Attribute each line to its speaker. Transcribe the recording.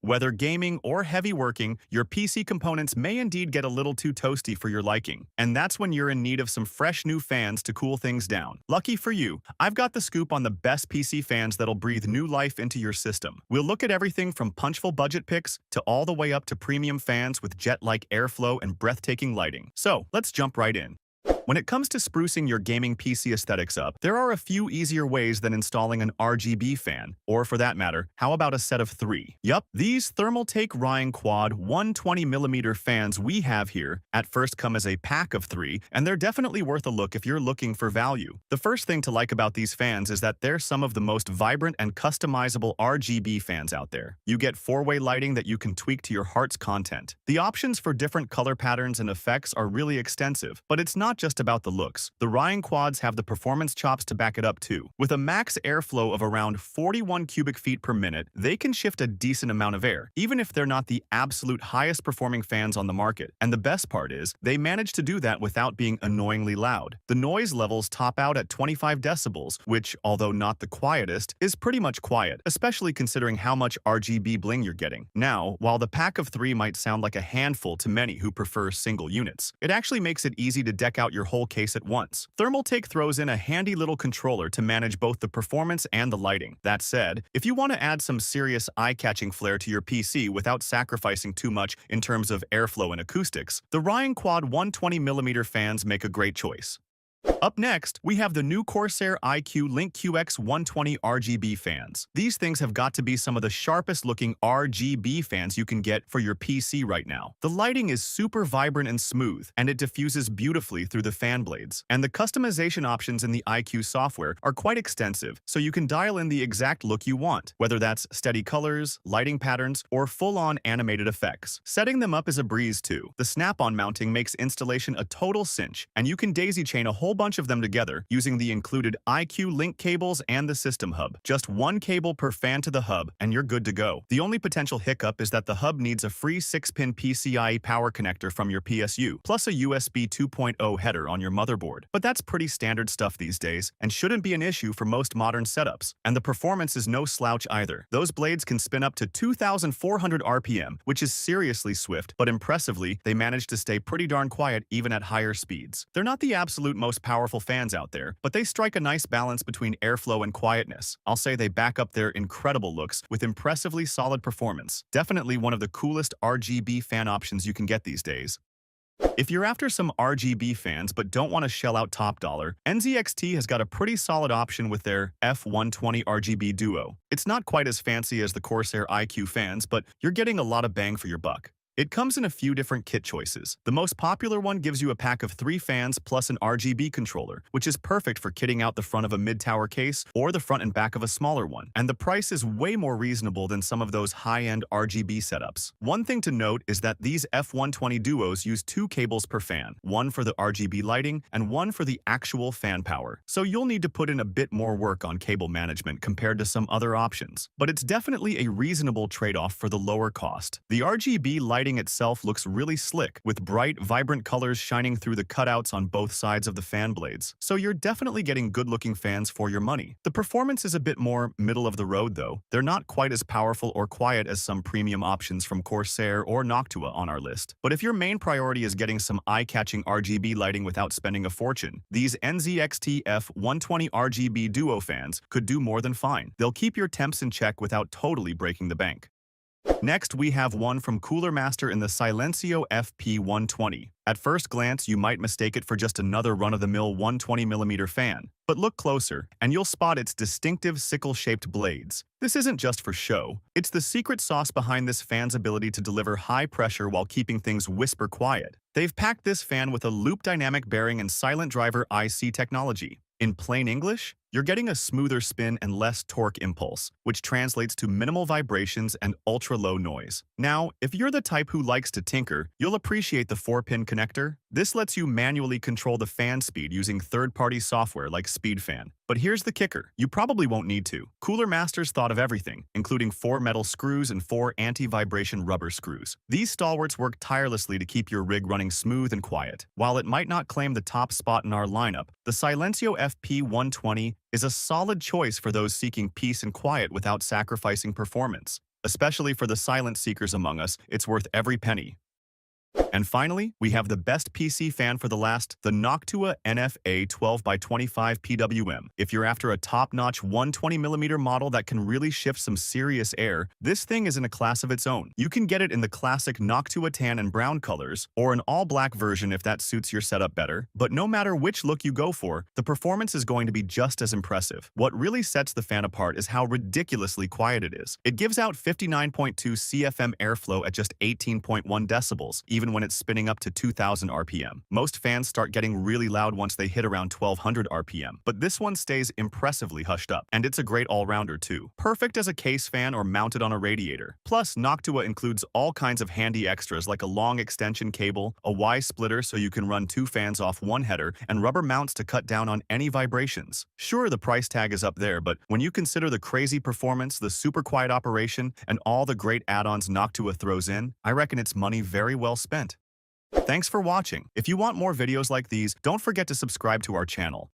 Speaker 1: Whether gaming or heavy working, your PC components may indeed get a little too toasty for your liking, and that's when you're in need of some fresh new fans to cool things down. Lucky for you, I've got the scoop on the best PC fans that'll breathe new life into your system. We'll look at everything from punchful budget picks to all the way up to premium fans with jet-like airflow and breathtaking lighting. So, let's jump right in. When it comes to sprucing your gaming PC aesthetics up, there are a few easier ways than installing an RGB fan, or for that matter, how about a set of 3? Yup, these Thermaltake Riing Quad 120mm fans we have here at first come as a pack of 3, and they're definitely worth a look if you're looking for value. The first thing to like about these fans is that they're some of the most vibrant and customizable RGB fans out there. You get 4-way lighting that you can tweak to your heart's content. The options for different color patterns and effects are really extensive, but it's not just about the looks. The Riing quads have the performance chops to back it up too. With a max airflow of around 41 cubic feet per minute, they can shift a decent amount of air, even if they're not the absolute highest performing fans on the market. And the best part is, they manage to do that without being annoyingly loud. The noise levels top out at 25 decibels, which, although not the quietest, is pretty much quiet, especially considering how much RGB bling you're getting. Now, while the pack of 3 might sound like a handful to many who prefer single units, it actually makes it easy to deck out your whole case at once. Thermaltake throws in a handy little controller to manage both the performance and the lighting. That said, if you want to add some serious eye-catching flair to your PC without sacrificing too much in terms of airflow and acoustics, the Riing Quad 120mm fans make a great choice. Up next, we have the new Corsair iCUE Link QX120 RGB fans. These things have got to be some of the sharpest looking RGB fans you can get for your PC right now. The lighting is super vibrant and smooth, and it diffuses beautifully through the fan blades. And the customization options in the iCUE software are quite extensive, so you can dial in the exact look you want, whether that's steady colors, lighting patterns, or full-on animated effects. Setting them up is a breeze too. The snap-on mounting makes installation a total cinch, and you can daisy-chain a whole bunch of them together using the included iCUE link cables and the system hub. Just one cable per fan to the hub, and you're good to go. The only potential hiccup is that the hub needs a free 6-pin PCIe power connector from your PSU, plus a USB 2.0 header on your motherboard. But that's pretty standard stuff these days, and shouldn't be an issue for most modern setups. And the performance is no slouch either. Those blades can spin up to 2,400 RPM, which is seriously swift, but impressively, they manage to stay pretty darn quiet even at higher speeds. They're not the absolute most powerful fans out there, but they strike a nice balance between airflow and quietness. I'll say they back up their incredible looks with impressively solid performance. Definitely one of the coolest RGB fan options you can get these days. If you're after some RGB fans but don't want to shell out top dollar, NZXT has got a pretty solid option with their F120 RGB Duo. It's not quite as fancy as the Corsair iCUE fans, but you're getting a lot of bang for your buck. It comes in a few different kit choices. The most popular one gives you a pack of 3 fans plus an RGB controller, which is perfect for kitting out the front of a mid-tower case or the front and back of a smaller one. And the price is way more reasonable than some of those high-end RGB setups. One thing to note is that these F120 Duos use 2 cables per fan, one for the RGB lighting and one for the actual fan power. So you'll need to put in a bit more work on cable management compared to some other options. But it's definitely a reasonable trade-off for the lower cost. The RGB lighting itself looks really slick, with bright, vibrant colors shining through the cutouts on both sides of the fan blades, so you're definitely getting good-looking fans for your money. The performance is a bit more middle of the road though. They're not quite as powerful or quiet as some premium options from Corsair or Noctua on our list. But if your main priority is getting some eye-catching RGB lighting without spending a fortune, these NZXT F120 RGB Duo fans could do more than fine. They'll keep your temps in check without totally breaking the bank. Next, we have one from Cooler Master in the Silencio FP120. At first glance, you might mistake it for just another run-of-the-mill 120mm fan. But look closer, and you'll spot its distinctive sickle-shaped blades. This isn't just for show. It's the secret sauce behind this fan's ability to deliver high pressure while keeping things whisper quiet. They've packed this fan with a loop dynamic bearing and silent driver IC technology. In plain English, you're getting a smoother spin and less torque impulse, which translates to minimal vibrations and ultra-low noise. Now, if you're the type who likes to tinker, you'll appreciate the 4-pin connector. This lets you manually control the fan speed using third-party software like SpeedFan. But here's the kicker. You probably won't need to. Cooler Masters thought of everything, including 4 metal screws and 4 anti-vibration rubber screws. These stalwarts work tirelessly to keep your rig running smooth and quiet. While it might not claim the top spot in our lineup, the Silencio FP120 is a solid choice for those seeking peace and quiet without sacrificing performance. Especially for the silent seekers among us, it's worth every penny. And finally, we have the best PC fan for the last, the Noctua NF-A12x25 PWM. If you're after a top-notch 120mm model that can really shift some serious air, this thing is in a class of its own. You can get it in the classic Noctua tan and brown colors, or an all-black version if that suits your setup better. But no matter which look you go for, the performance is going to be just as impressive. What really sets the fan apart is how ridiculously quiet it is. It gives out 59.2 CFM airflow at just 18.1 decibels, even when it's spinning up to 2000 RPM. Most fans start getting really loud once they hit around 1200 RPM, but this one stays impressively hushed up, and it's a great all-rounder too. Perfect as a case fan or mounted on a radiator. Plus, Noctua includes all kinds of handy extras like a long extension cable, a Y splitter so you can run 2 fans off one header, and rubber mounts to cut down on any vibrations. Sure, the price tag is up there, but when you consider the crazy performance, the super quiet operation, and all the great add-ons Noctua throws in, I reckon it's money very well spent. Thanks for watching. If you want more videos like these, don't forget to subscribe to our channel.